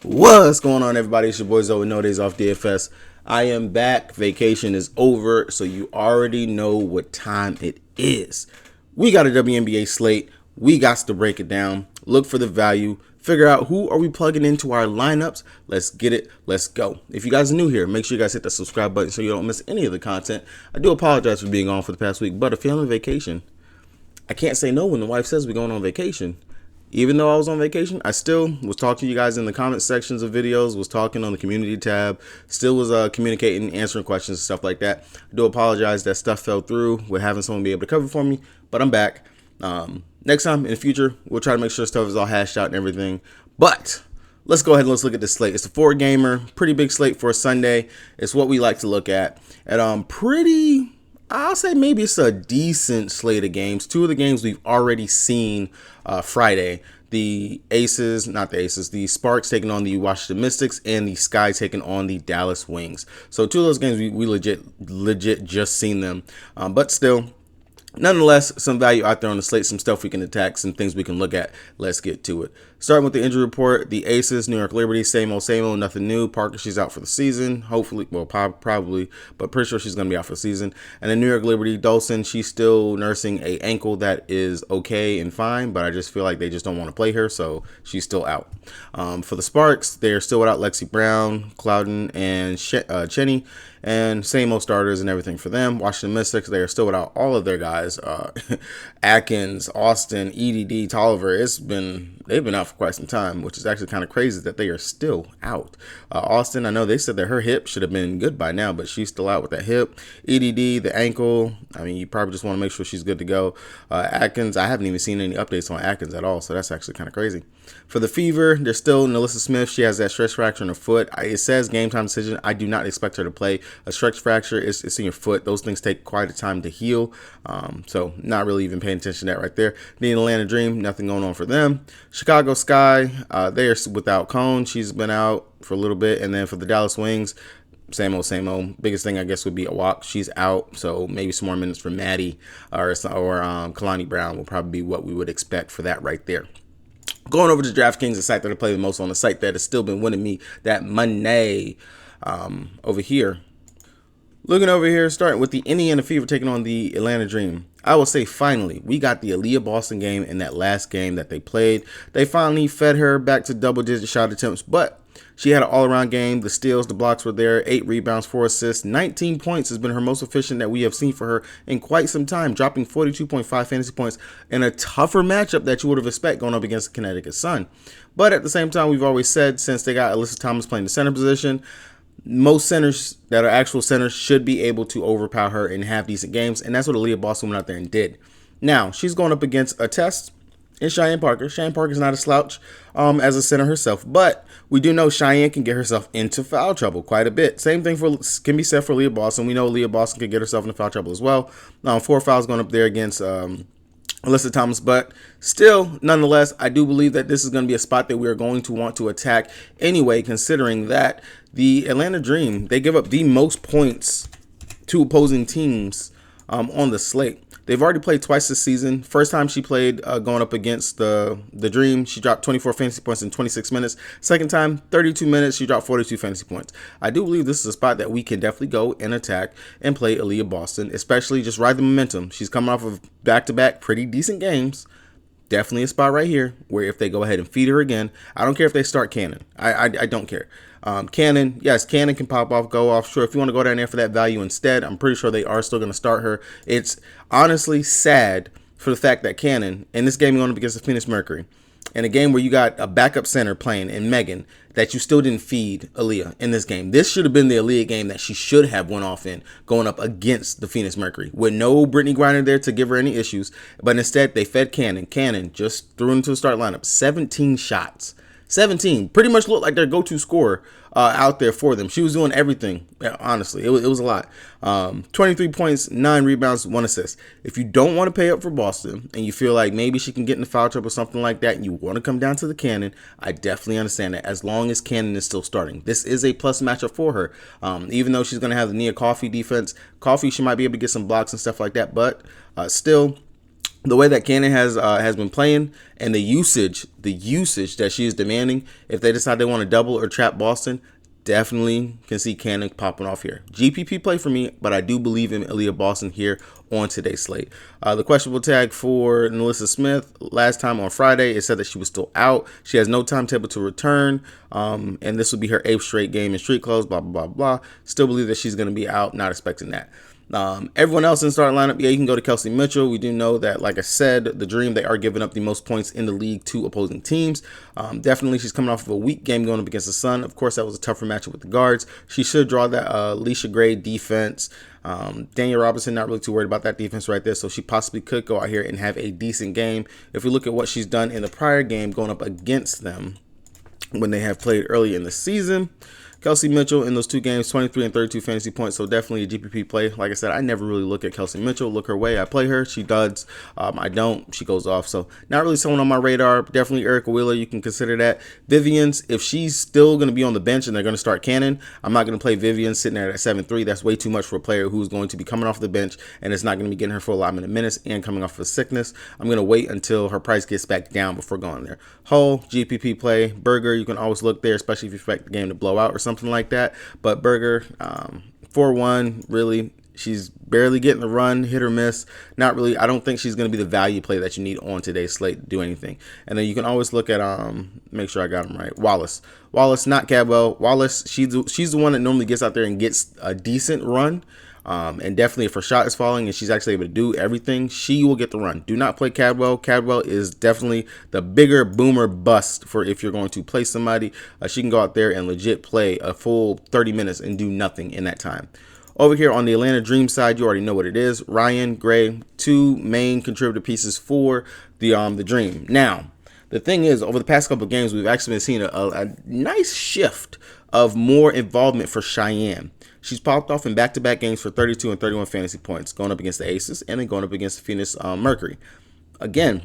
What's going on, everybody? It's your boy Zoe, No Days Off DFS. I am back. Vacation is over, so you already know what time it is. We got a WNBA slate. We got to break it down, look for the value, figure out who are we plugging into our lineups. Let's get it. Let's go. If you guys are new here, make sure you guys hit the subscribe button so you don't miss any of the content. I do apologize for being on for the past week, but if you're on vacation, I can't say no when the wife says we're going on vacation. Even though I was on vacation, I still was talking to you guys in the comment sections of videos, was talking on the community tab, still was communicating, answering questions, stuff like that. I do apologize that stuff fell through with having someone be able to cover for me, but I'm back. Next time in the future, we'll try to make sure stuff is all hashed out and everything. But let's go ahead and let's look at this slate. It's a 4-gamer, pretty big slate for a Sunday. It's what we like to look at. And I'll say maybe it's a decent slate of games. Two of the games we've already seen Friday. The Sparks taking on the Washington Mystics, and the Sky taking on the Dallas Wings. So two of those games we legit just seen them. But still, nonetheless, some value out there on the slate, some stuff we can attack, some things we can look at. Let's get to it. Starting with the injury report, the Aces, New York Liberty, same old, nothing new. Parker, she's out for the season. Hopefully, well, probably, but pretty sure she's going to be out for the season. And then New York Liberty, Dolson, she's still nursing a ankle that is okay and fine, but I just feel like they just don't want to play her, so she's still out. For the Sparks, they're still without Lexi Brown, Clouden, and Cheney, and same old starters and everything for them. Washington Mystics, they are still without all of their guys. Atkins, Austin, EDD, Tolliver. They've been out for quite some time, which is actually kind of crazy that they are still out. Austin, I know they said that her hip should have been good by now, but she's still out with that hip. EDD, the ankle. I mean, you probably just want to make sure she's good to go. Atkins, I haven't even seen any updates on Atkins at all, so that's actually kind of crazy. For the Fever, there's still Nalissa Smith. She has that stress fracture in her foot. It says game time decision. I do not expect her to play. A stress fracture is in your foot. Those things take quite a time to heal, so not really even paying attention to that right there. The Atlanta Dream, nothing going on for them. Chicago Sky, they are without Cone. She's been out for a little bit. And then for the Dallas Wings, same old. Biggest thing, I guess, would be a walk. She's out, so maybe some more minutes for Maddie or Kalani Brown will probably be what we would expect for that right there. Going over to DraftKings, the site that I play the most on, the site that has still been winning me that money over here. Looking over here, starting with the Indiana Fever taking on the Atlanta Dream. I will say finally, we got the Aaliyah Boston game in that last game that they played. They finally fed her back to double-digit shot attempts, but she had an all-around game. The steals, the blocks were there. 8 rebounds, 4 assists. 19 points has been her most efficient that we have seen for her in quite some time, dropping 42.5 fantasy points in a tougher matchup that you would have expected going up against the Connecticut Sun. But at the same time, we've always said since they got Alyssa Thomas playing the center position, most centers that are actual centers should be able to overpower her and have decent games, and that's what Aaliyah Boston went out there and did. Now, she's going up against a test in Cheyenne Parker. Cheyenne Parker's not a slouch as a center herself, but we do know Cheyenne can get herself into foul trouble quite a bit. Same thing can be said for Aaliyah Boston. We know Aaliyah Boston can get herself into foul trouble as well. 4 fouls going up there against Alyssa Thomas, but still, nonetheless, I do believe that this is going to be a spot that we are going to want to attack anyway, considering that the Atlanta Dream, they give up the most points to opposing teams on the slate. They've already played twice this season. First time she played going up against the Dream, she dropped 24 fantasy points in 26 minutes. Second time, 32 minutes, she dropped 42 fantasy points. I do believe this is a spot that we can definitely go and attack and play Aaliyah Boston, especially just ride the momentum. She's coming off of back-to-back pretty decent games. Definitely a spot right here where if they go ahead and feed her again, I don't care if they start Cannon. I don't care. Cannon, yes, Cannon can pop off, go off. Sure, if you want to go down there for that value instead, I'm pretty sure they are still going to start her. It's honestly sad for the fact that Cannon, in this game, going up against the Phoenix Mercury, in a game where you got a backup center playing in Megan, that you still didn't feed Aaliyah in this game. This should have been the Aaliyah game that she should have went off in, going up against the Phoenix Mercury, with no Brittany Griner there to give her any issues. But instead, they fed Cannon. Cannon just threw into the start lineup. 17 shots. 17. Pretty much looked like their go-to scorer out there for them. She was doing everything, honestly. It was a lot. 23 points, 9 rebounds, 1 assist. If you don't want to pay up for Boston and you feel like maybe she can get in the foul trouble or something like that and you want to come down to the Cannon, I definitely understand that as long as Cannon is still starting. This is a plus matchup for her. Even though she's going to have the Nia Coffey defense. Coffey, she might be able to get some blocks and stuff like that, but still, the way that Cannon has been playing and the usage that she is demanding, if they decide they want to double or trap Boston, definitely can see Cannon popping off here. GPP play for me, but I do believe in Aaliyah Boston here on today's slate. The questionable tag for Melissa Smith last time on Friday, it said that she was still out. She has no timetable to return, and this will be her 8th straight game in street clothes, blah, blah, blah, blah. Still believe that she's going to be out, not expecting that. Everyone else in the starting lineup, yeah, you can go to Kelsey Mitchell. We do know that, like I said, the Dream, they are giving up the most points in the league to opposing teams. Definitely, she's coming off of a weak game going up against the Sun. Of course, that was a tougher matchup with the guards. She should draw that Alisha Gray defense. Danielle Robinson, not really too worried about that defense right there, so she possibly could go out here and have a decent game. If we look at what she's done in the prior game going up against them when they have played early in the season, Kelsey Mitchell in those 2 games, 23 and 32 fantasy points, so definitely a GPP play. Like I said, I never really look at Kelsey Mitchell, look her way. I play her, she does. I don't, she goes off. So not really someone on my radar. Definitely Erica Wheeler, you can consider that. Vivian's, if she's still going to be on the bench and they're going to start Cannon, I'm not going to play Vivian sitting there at 7-3. That's way too much for a player who's going to be coming off the bench and it's not going to be getting her full allotment of minutes and coming off of a sickness. I'm going to wait until her price gets back down before going there. Hull, GPP play. Berger, you can always look there, especially if you expect the game to blow out or something like that. But Berger, 4-1, really, she's barely getting the run, hit or miss. Not really. I don't think she's going to be the value play that you need on today's slate to do anything. And then you can always look at, make sure I got them right, Wallace, not Cadwell. Wallace, she's the one that normally gets out there and gets a decent run. And definitely if her shot is falling and she's actually able to do everything, she will get the run. Do not play Cadwell. Cadwell is definitely the bigger boomer bust for if you're going to play somebody. She can go out there and legit play a full 30 minutes and do nothing in that time. Over here on the Atlanta Dream side, you already know what it is. Ryan, Gray, 2 main contributor pieces for the Dream. Now, the thing is, over the past couple of games, we've actually been seeing a nice shift of more involvement for Cheyenne. She's popped off in back-to-back games for 32 and 31 fantasy points, going up against the Aces and then going up against the Phoenix Mercury. Again,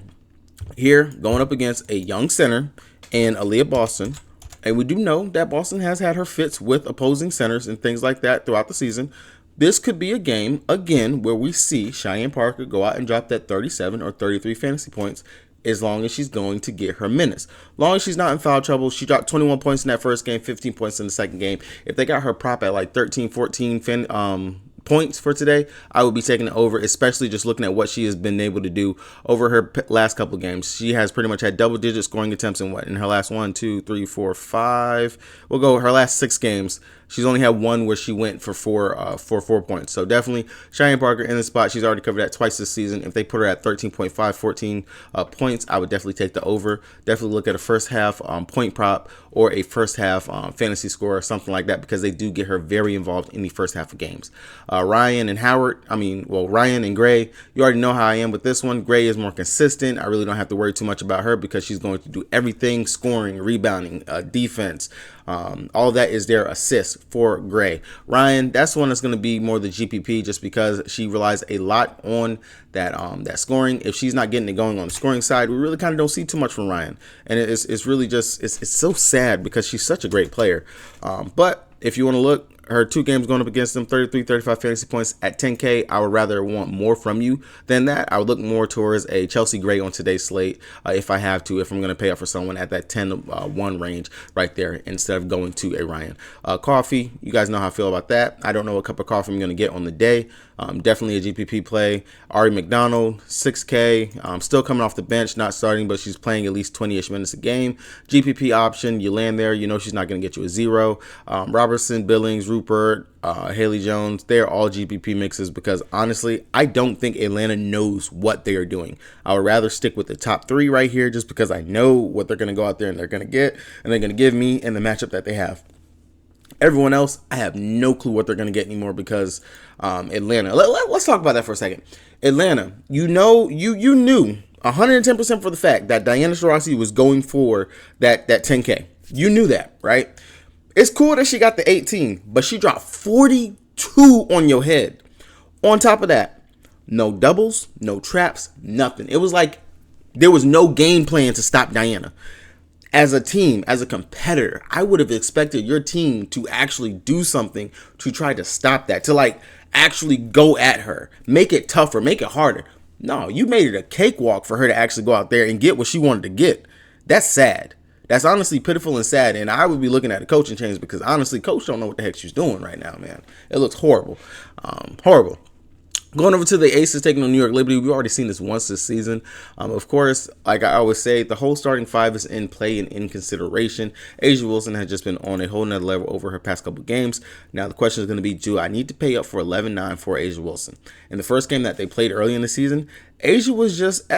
here, going up against a young center and Aaliyah Boston. And we do know that Boston has had her fits with opposing centers and things like that throughout the season. This could be a game, again, where we see Cheyenne Parker go out and drop that 37 or 33 fantasy points as long as she's going to get her minutes. As long as she's not in foul trouble, she dropped 21 points in that first game, 15 points in the second game. If they got her prop at like 13, 14 points for today, I would be taking it over, especially just looking at what she has been able to do over her last couple of games. She has pretty much had double-digit scoring attempts in her last 1, 2, 3, 4, 5. We'll go her last 6 games. She's only had one where she went for 4 points. So definitely Cheyenne Parker in the spot. She's already covered that twice this season. If they put her at 13.5, 14 points, I would definitely take the over. Definitely look at a first half point prop or a first half fantasy score or something like that, because they do get her very involved in the first half of games. Ryan and Gray, you already know how I am with this one. Gray is more consistent. I really don't have to worry too much about her because she's going to do everything: scoring, rebounding, defense. All of that is their assist for Gray. Ryan, that's the one that's going to be more the GPP, just because she relies a lot on that scoring. If she's not getting it going on the scoring side, we really kind of don't see too much from Ryan, and it's really just it's so sad because she's such a great player. But if you want to look, her 2 games going up against them, 33, 35 fantasy points at 10K. I would rather want more from you than that. I would look more towards a Chelsea Gray on today's slate if I have to, if I'm going to pay up for someone at that 10-1 range right there instead of going to a Ryan. Coffee, you guys know how I feel about that. I don't know what cup of coffee I'm going to get on the day. Definitely a GPP play. Ari McDonald, 6K, still coming off the bench, not starting, but she's playing at least 20-ish minutes a game. GPP option, you land there, you know she's not going to get you a 0. Robertson, Billings, Rupert, Haley Jones, they're all GPP mixes because honestly, I don't think Atlanta knows what they are doing. I would rather stick with the top 3 right here just because I know what they're going to go out there and they're going to get, and they're going to give me in the matchup that they have. Everyone else, I have no clue what they're going to get anymore because Atlanta. Let's talk about that for a second. Atlanta, you knew 110% for the fact that Diana Taurasi was going for that 10K. You knew that, right? It's cool that she got the 18, but she dropped 42 on your head. On top of that, no doubles, no traps, nothing. It was like there was no game plan to stop Diana. As a team, as a competitor, I would have expected your team to actually do something to try to stop that, to like actually go at her, make it tougher, make it harder. No, you made it a cakewalk for her to actually go out there and get what she wanted to get. That's sad. That's honestly pitiful and sad. And I would be looking at a coaching change because honestly, coach don't know what the heck she's doing right now, man. It looks horrible. Horrible. Going over to the Aces taking on New York Liberty, we've already seen this once this season. Of course, like I always say, the whole starting five is in play and in consideration. A'ja Wilson has just been on a whole nother level over her past couple games. Now, the question is going to be, do I need to pay up for 11-9 for A'ja Wilson? In the first game that they played early in the season, A'ja was just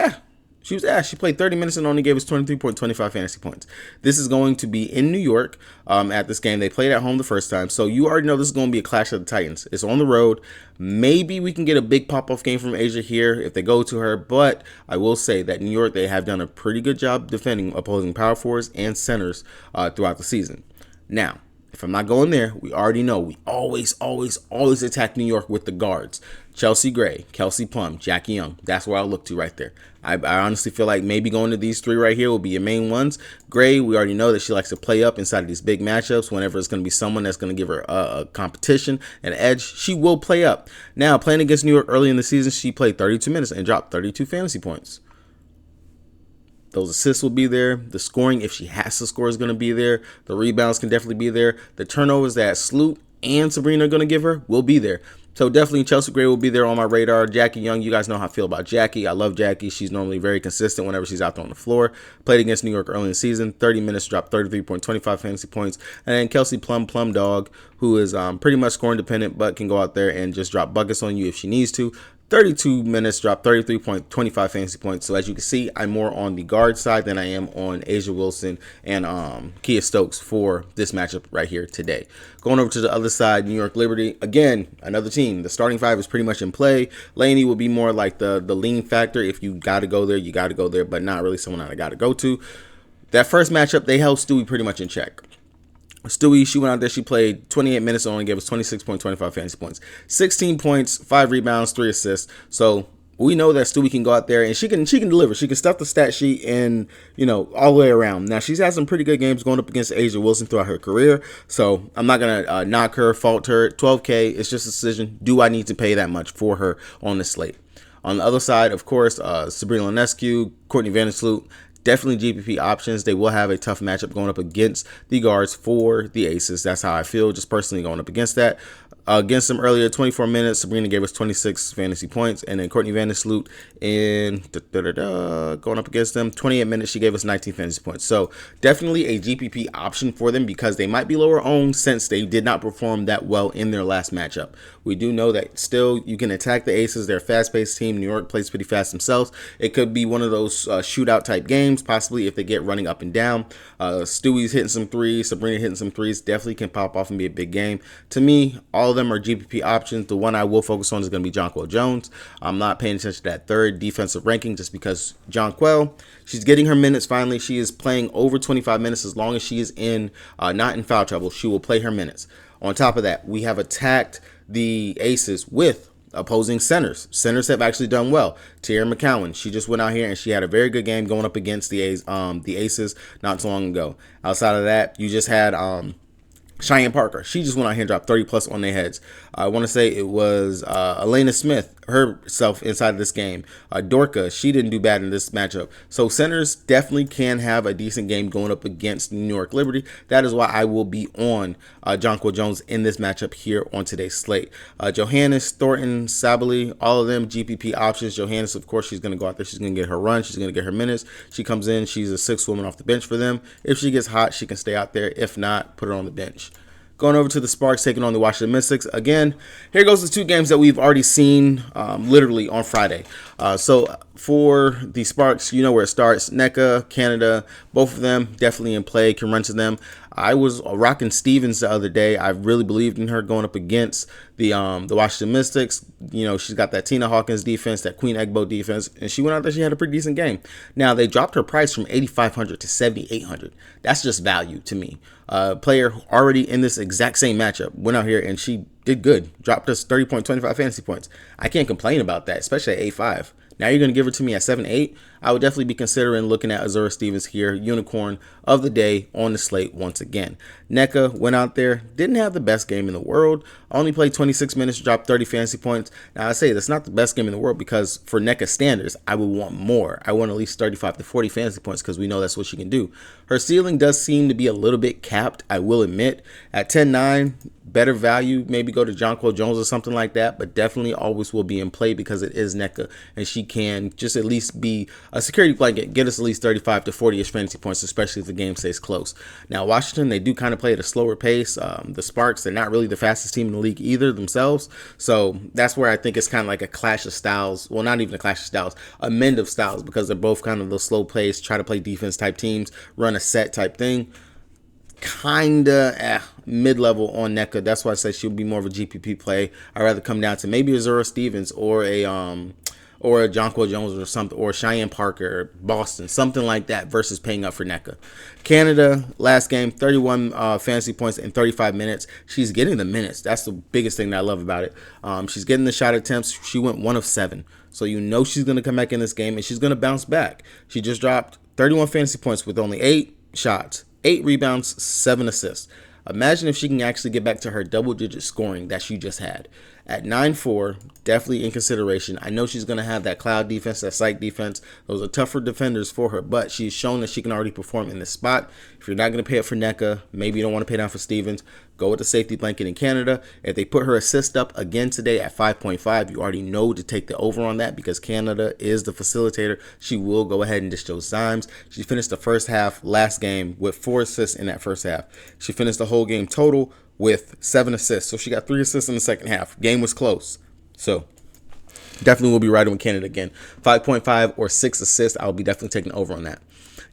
She was asked. She played 30 minutes and only gave us 23.25 fantasy points. This is going to be in New York at this game. They played at home the first time, so you already know this is going to be a clash of the Titans. It's on the road. Maybe we can get a big pop-off game from A'ja here if they go to her, but I will say that New York, they have done a pretty good job defending opposing power forwards and centers throughout the season. Now, if I'm not going there, we already know we always attack New York with the guards. Chelsea Gray, Kelsey Plum, Jackie Young. That's where I'll look to right there. I honestly feel like maybe going to these three right here will be your main ones. Gray, we already know that she likes to play up inside of these big matchups. Whenever it's going to be someone that's going to give her a competition, an edge, she will play up. Now, playing against New York early in the season, she played 32 minutes and dropped 32 fantasy points. Those assists will be there. The scoring, if she has to score, is going to be there. The rebounds can definitely be there. The turnovers that Sloot and Sabrina are going to give her will be there. So definitely Chelsea Gray will be there on my radar. Jackie Young, you guys know how I feel about Jackie. I love Jackie. She's normally very consistent whenever she's out there on the floor. Played against New York early in the season. 30 minutes, dropped 33.25 fantasy points. And then Kelsey Plum Dog, who is pretty much scoring dependent, but can go out there and just drop buckets on you if she needs to. 32 minutes, dropped 33.25 fantasy points. So as you can see, I'm more on the guard side than I am on A'ja Wilson and Kia Stokes for this matchup right here today. Going over to the other side, New York Liberty. Again, another team. The starting five is pretty much in play. Laney will be more like the lean factor. If you got to go there, you got to go there, but not really someone that I got to go to. That first matchup, they held Stewie pretty much in check. Stewie, she went out there, she played 28 minutes and only gave us 26.25 fantasy points. 16 points, 5 rebounds, 3 assists. So we know that Stewie can go out there and she can deliver. She can stuff the stat sheet and, all the way around. Now, she's had some pretty good games going up against A'ja Wilson throughout her career. So I'm not going to knock her, fault her. 12K, it's just a decision. Do I need to pay that much for her on the slate? On the other side, of course, Sabrina Ionescu, Courtney Vandersloot, definitely GPP options. They will have a tough matchup going up against the guards for the Aces. That's how I feel, just personally going up against that. Against them earlier, 24 minutes, Sabrina gave us 26 fantasy points. And then Courtney Vandersloot going up against them, 28 minutes, she gave us 19 fantasy points. So definitely a GPP option for them because they might be lower owned since they did not perform that well in their last matchup. We do know that still you can attack the Aces. They're a fast-paced team. New York plays pretty fast themselves. It could be one of those shootout type games, possibly if they get running up and down. Stewie's hitting some threes, Sabrina hitting some threes, definitely can pop off and be a big game. To me, all of them are GPP options. The one I will focus on is going to be Jonquel Jones. I'm not paying attention to that third defensive ranking just because Jonquel, she's getting her minutes finally. She is playing over 25 minutes as long as she is in not in foul trouble. She will play her minutes. On top of that, we have attacked the Aces with opposing centers. Centers have actually done well. Tierra McCowan, she just went out here and she had a very good game going up against the Aces not too long ago. Outside of that, you just had Cheyenne Parker. She just went out here and dropped 30 plus on their heads. I want to say it was Elena Smith herself inside this game. Dorka, she didn't do bad in this matchup. So centers definitely can have a decent game going up against New York Liberty. That is why I will be on Jonquel Jones in this matchup here on today's slate. Johannes, Thornton, Sabally, all of them GPP options. Johannes, of course, she's going to go out there. She's going to get her run. She's going to get her minutes. She comes in. She's a 6th woman off the bench for them. If she gets hot, she can stay out there. If not, put her on the bench. Going over to the Sparks, taking on the Washington Mystics. Again, here goes the two games that we've already seen literally on Friday. So for the Sparks, you know where it starts. NECA, Canada, both of them definitely in play, can run to them. I was rocking Stevens the other day. I really believed in her going up against the Washington Mystics. She's got that Tina Hawkins defense, that Queen Egbo defense, and she went out there. She had a pretty decent game. Now, they dropped her price from $8,500 to $7,800. That's just value to me. Player already in this exact same matchup went out here and she did good. Dropped us 30.25 fantasy points. I can't complain about that, especially at 8.5. Now you're going to give her to me at 7-8. I would definitely be considering looking at Azura Stevens here, unicorn of the day on the slate once again. Nneka went out there, didn't have the best game in the world, only played 26 minutes, dropped 30 fantasy points. Now I say that's not the best game in the world because for Nneka standards, I would want more. I want at least 35 to 40 fantasy points because we know that's what she can do. Her ceiling does seem to be a little bit capped, I will admit. At 10-9, better value, maybe go to Jonquel Jones or something like that, but definitely always will be in play because it is Nneka and she can just at least be a security blanket, get us at least 35 to 40-ish fantasy points, especially if the game stays close. Now, Washington, they do kind of play at a slower pace. The Sparks, they're not really the fastest team in the league either themselves, so that's where I think it's kind of like a clash of styles. Well, not even a clash of styles, a mend of styles, because they're both kind of the slow pace, try to play defense type teams, run a set type thing. Kinda mid-level on Nneka. That's why I say she'll be more of a GPP play. I'd rather come down to maybe Azura Stevens or a Jonquel Jones or something, or Cheyenne Parker, Boston, something like that, versus paying up for Nneka. Canada, last game, 31 fantasy points in 35 minutes. She's getting the minutes. That's the biggest thing that I love about it. She's getting the shot attempts. She went 1 of 7. So you know she's going to come back in this game, and she's going to bounce back. She just dropped 31 fantasy points with only 8 shots, 8 rebounds, 7 assists. Imagine if she can actually get back to her double-digit scoring that she just had. At 9-4, definitely in consideration. I know she's going to have that cloud defense, that psych defense. Those are tougher defenders for her, but she's shown that she can already perform in this spot. If you're not going to pay up for Nneka, maybe you don't want to pay down for Stevens, go with the safety blanket in Canada. If they put her assist up again today at 5.5, you already know to take the over on that because Canada is the facilitator. She will go ahead and dish those dimes. She finished the first half last game with 4 assists in that first half. She finished the whole game total with 7 assists. So she got 3 assists in the second half. Game was close. So definitely will be riding with Canada again. 5.5 or 6 assists. I'll be definitely taking over on that.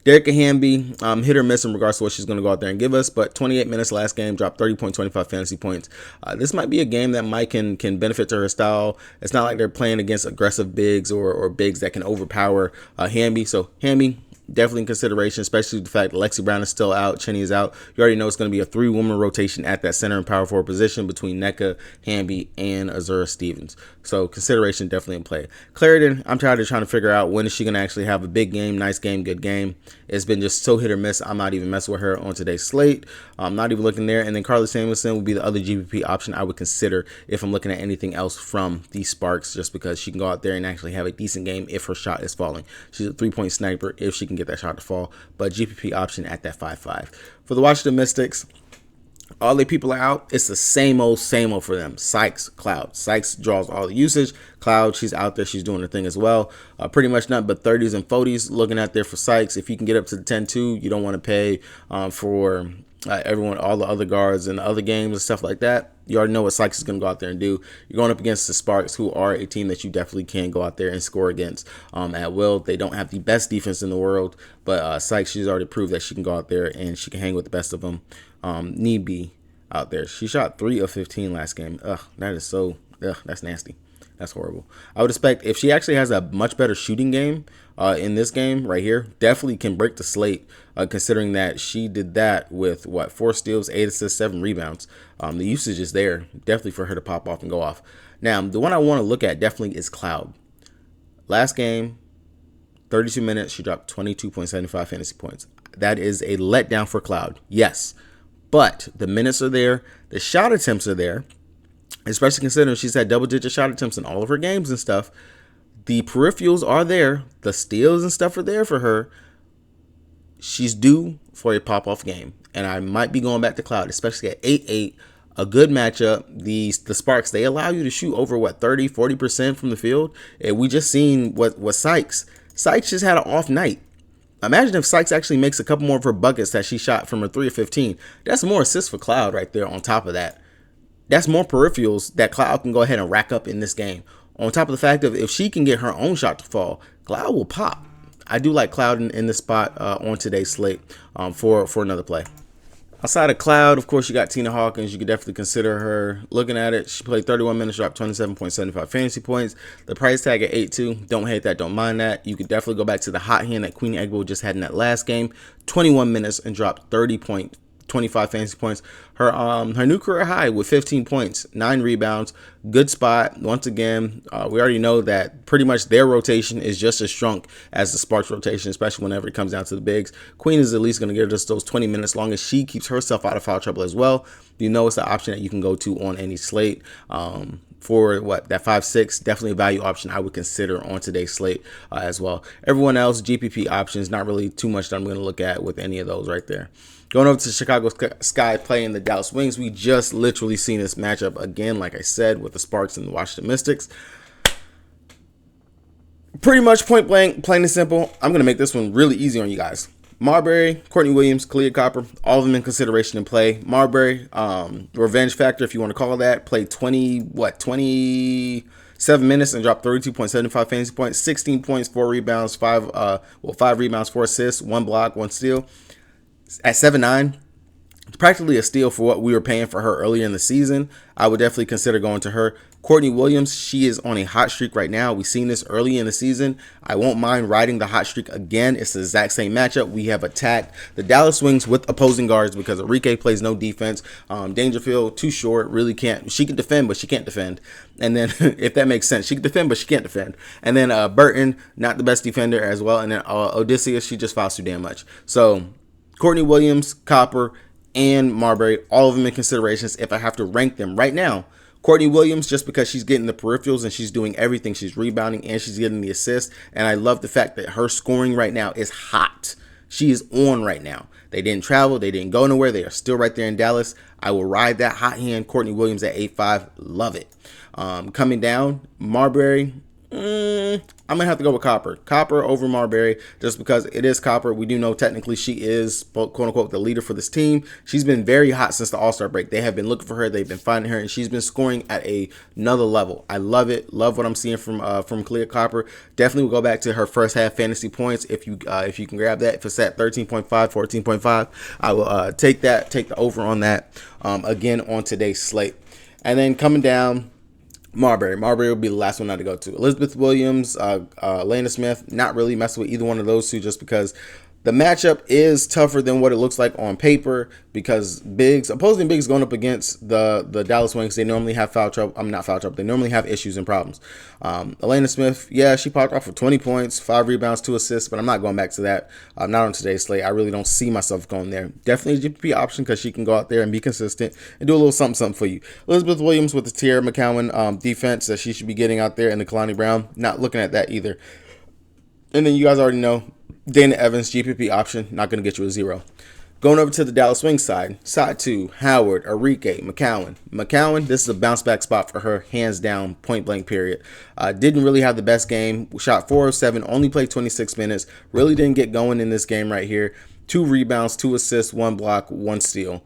Derek Wnba, hit or miss in regards to what she's going to go out there and give us, but 28 minutes last game, dropped 30.25 fantasy points. This might be a game that Mike can benefit to her style. It's not like they're playing against aggressive bigs or bigs that can overpower Wnba. So Wnba, definitely in consideration, especially the fact that Lexi Brown is still out, Cheney is out. You already know it's going to be a 3-woman rotation at that center and power forward position between Nneka, Wnba, and Azura Stevens. So consideration definitely in play. Clarendon, I'm tired of trying to figure out when is she going to actually have a big game, nice game, good game. It's been just so hit or miss. I'm not even messing with her on today's slate. I'm not even looking there. And then Carly Samuelson would be the other GPP option I would consider if I'm looking at anything else from the Sparks, just because she can go out there and actually have a decent game if her shot is falling. She's a 3-point sniper if she can get that shot to fall, but GPP option at that 5.5. For the Washington Mystics, all the people are out. It's the same old for them. Sykes, Cloud. Sykes draws all the usage. Cloud, she's out there. She's doing her thing as well. Pretty much nothing but 30s and 40s looking out there for Sykes. If you can get up to the 10-2, you don't want to pay for everyone, all the other guards and the other games and stuff like that. You already know what Sykes is going to go out there and do. You're going up against the Sparks, who are a team that you definitely can go out there and score against at will. They don't have the best defense in the world, but Sykes, she's already proved that she can go out there and she can hang with the best of them. Need be out there. She shot 3 of 15 last game. That is so, that's nasty. That's horrible. I would expect if she actually has a much better shooting game in this game right here, definitely can break the slate, considering that she did that with, 4 steals, 8 assists, 7 rebounds. The usage is there, definitely for her to pop off and go off. Now, the one I want to look at definitely is Cloud. Last game, 32 minutes, she dropped 22.75 fantasy points. That is a letdown for Cloud, yes. But the minutes are there, the shot attempts are there, especially considering she's had double-digit shot attempts in all of her games and stuff. The peripherals are there. The steals and stuff are there for her. She's due for a pop-off game. And I might be going back to Cloud, especially at 8-8. A good matchup. The Sparks, they allow you to shoot over, 30, 40% from the field. And we just seen what Sykes just had an off night. Imagine if Sykes actually makes a couple more of her buckets that she shot from her 3 of 15. That's more assists for Cloud right there on top of that. That's more peripherals that Cloud can go ahead and rack up in this game. On top of the fact of if she can get her own shot to fall, Cloud will pop. I do like Cloud in this spot on today's slate for another play. Outside of Cloud, of course, you got Tina Hawkins. You could definitely consider her. Looking at it, she played 31 minutes, dropped 27.75 fantasy points. The price tag at 8.2. Don't hate that. Don't mind that. You could definitely go back to the hot hand that Queen Egbo just had in that last game. 21 minutes and dropped 30.25 25 fantasy points. Her new career high with 15 points, 9 rebounds, good spot. Once again, we already know that pretty much their rotation is just as strong as the Sparks rotation, especially whenever it comes down to the bigs. Queen is at least going to give us those 20 minutes, long as she keeps herself out of foul trouble as well. You know, it's the option that you can go to on any slate. For what, that 5-6, definitely a value option I would consider on today's slate as well. Everyone else, GPP options, not really too much that I'm going to look at with any of those right there. Going over to Chicago Sky playing the Dallas Wings, we just literally seen this matchup again, like I said, with the Sparks and the Washington Mystics. Pretty much point blank, plain and simple. I'm going to make this one really easy on you guys. Marbury, Courtney Williams, Kalia Copper, all of them in consideration in play. Marbury, revenge factor, if you want to call that, played 27 minutes and dropped 32.75 fantasy points, 16 points, 4 rebounds, 5 rebounds, 4 assists, 1 block, 1 steal. At 7'9", it's practically a steal for what we were paying for her earlier in the season. I would definitely consider going to her. Courtney Williams, she is on a hot streak right now. We've seen this early in the season. I won't mind riding the hot streak again. It's the exact same matchup. We have attacked the Dallas Wings with opposing guards because Enrique plays no defense. Dangerfield, too short, really can't. She can defend, but she can't defend. And then, if that makes sense, she can defend, but she can't defend. And then Burton, not the best defender as well. And then Odysseus, she just fouls too damn much. So, Courtney Williams, Copper, and Marbury, all of them in considerations if I have to rank them right now. Courtney Williams, just because she's getting the peripherals and she's doing everything. She's rebounding and she's getting the assist. And I love the fact that her scoring right now is hot. She is on right now. They didn't travel. They didn't go nowhere. They are still right there in Dallas. I will ride that hot hand. Courtney Williams at 8.5. Love it. Coming down, Marbury. I'm going to have to go with Copper. Copper over Marbury just because it is Copper. We do know technically she is, quote unquote, the leader for this team. She's been very hot since the All-Star break. They have been looking for her. They've been finding her, and she's been scoring at another level. I love it. Love what I'm seeing from Kalia Copper. Definitely will go back to her first half fantasy points if you can grab that. If it's at 13.5, 14.5, I will take the over on that again on today's slate. And then coming down, Marbury will be the last one not to go to. Elizabeth Williams, Lena Smith, not really messing with either one of those two just because the matchup is tougher than what it looks like on paper because opposing bigs going up against the Dallas Wings, they normally have foul trouble. They normally have issues and problems. Elena Smith, yeah, she popped off for 20 points, 5 rebounds, 2 assists, but I'm not going back to that. Not on today's slate. I really don't see myself going there. Definitely a GPP option because she can go out there and be consistent and do a little something for you. Elizabeth Williams with the Tierra McCowan defense that she should be getting out there, and the Kalani Brown, not looking at that either. And then you guys already know, Dana Evans, GPP option, not going to get you a 0. Going over to the Dallas Wings side 2, Howard, Enrique, McCowan. McCowan, this is a bounce back spot for her, hands down, point blank period. Didn't really have the best game. Shot 4 of 7, only played 26 minutes. Really didn't get going in this game right here. 2 rebounds, 2 assists, 1 block, 1 steal.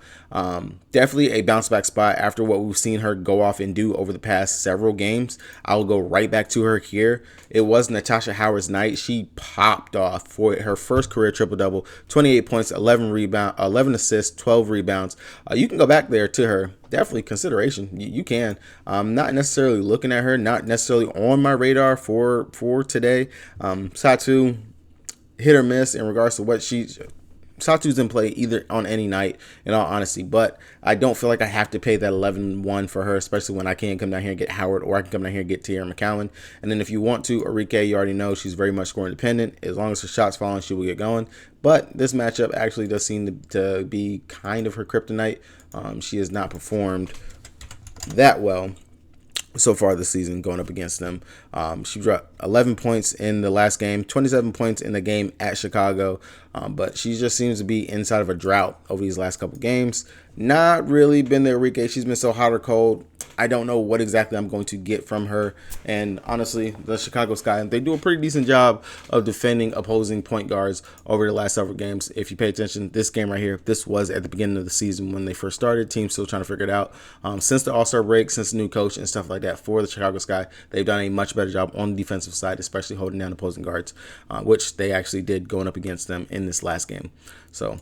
Definitely a bounce back spot after what we've seen her go off and do over the past several games. I will go right back to her here. It was Natasha Howard's night. She popped off for her first career triple-double, 28 points, 11 assists, 12 rebounds. You can go back there to her. Definitely consideration. You can. Not necessarily looking at her, not necessarily on my radar for today. Satu, hit or miss in regards to what Satu's in play either on any night, in all honesty, but I don't feel like I have to pay that 11-1 for her, especially when I can come down here and get Howard, or I can come down here and get Tierra McCowan. And then if you want to, Enrique, you already know she's very much scoring dependent. As long as her shots falling, she will get going. But this matchup actually does seem to be kind of her kryptonite. She has not performed that well so far this season going up against them. She dropped 11 points in the last game, 27 points in the game at Chicago, but she just seems to be inside of a drought over these last couple games. Not really been there, Enrique. She's been so hot or cold. I don't know what exactly I'm going to get from her. And honestly, the Chicago Sky, they do a pretty decent job of defending opposing point guards over the last several games. If you pay attention, this game right here, this was at the beginning of the season when they first started. Teams still trying to figure it out. Since the All-Star break, since the new coach and stuff like that for the Chicago Sky, they've done a much better job on the defensive side, especially holding down opposing guards, which they actually did going up against them in this last game. So,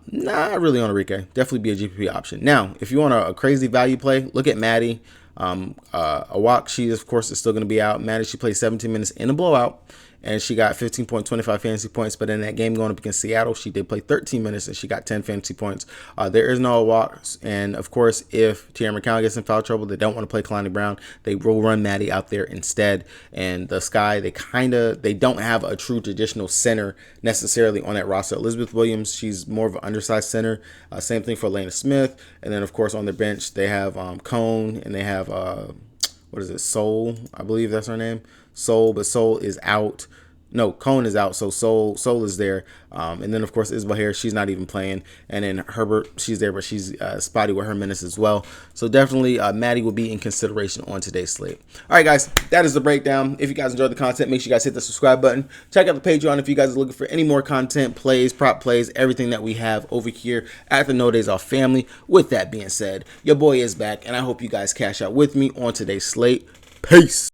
not really on Enrique. Definitely be a GPP option. Now, if you want a crazy value play, look at Maddie. Awak, she of course is still going to be out. Maddie, she played 17 minutes in a blowout, and she got 15.25 fantasy points. But in that game going up against Seattle, she did play 13 minutes and she got 10 fantasy points. There is no walks, and of course, if Tierra McCown gets in foul trouble, they don't want to play Kalani Brown. They will run Maddie out there instead. And the Sky, they don't have a true traditional center necessarily on that roster. Elizabeth Williams, she's more of an undersized center. Same thing for Elena Smith. And then of course on their bench they have Cone, and they have what is it, Soul, I believe that's her name, Soul, but Soul is out. No, Cone is out, so Soul is there. And then, of course, Isabel here, she's not even playing. And then Herbert, she's there, but she's spotty with her minutes as well. So definitely, Maddie will be in consideration on today's slate. All right, guys, that is the breakdown. If you guys enjoyed the content, make sure you guys hit the subscribe button. Check out the Patreon if you guys are looking for any more content, plays, prop plays, everything that we have over here at the No Days Off family. With that being said, your boy is back, and I hope you guys cash out with me on today's slate. Peace.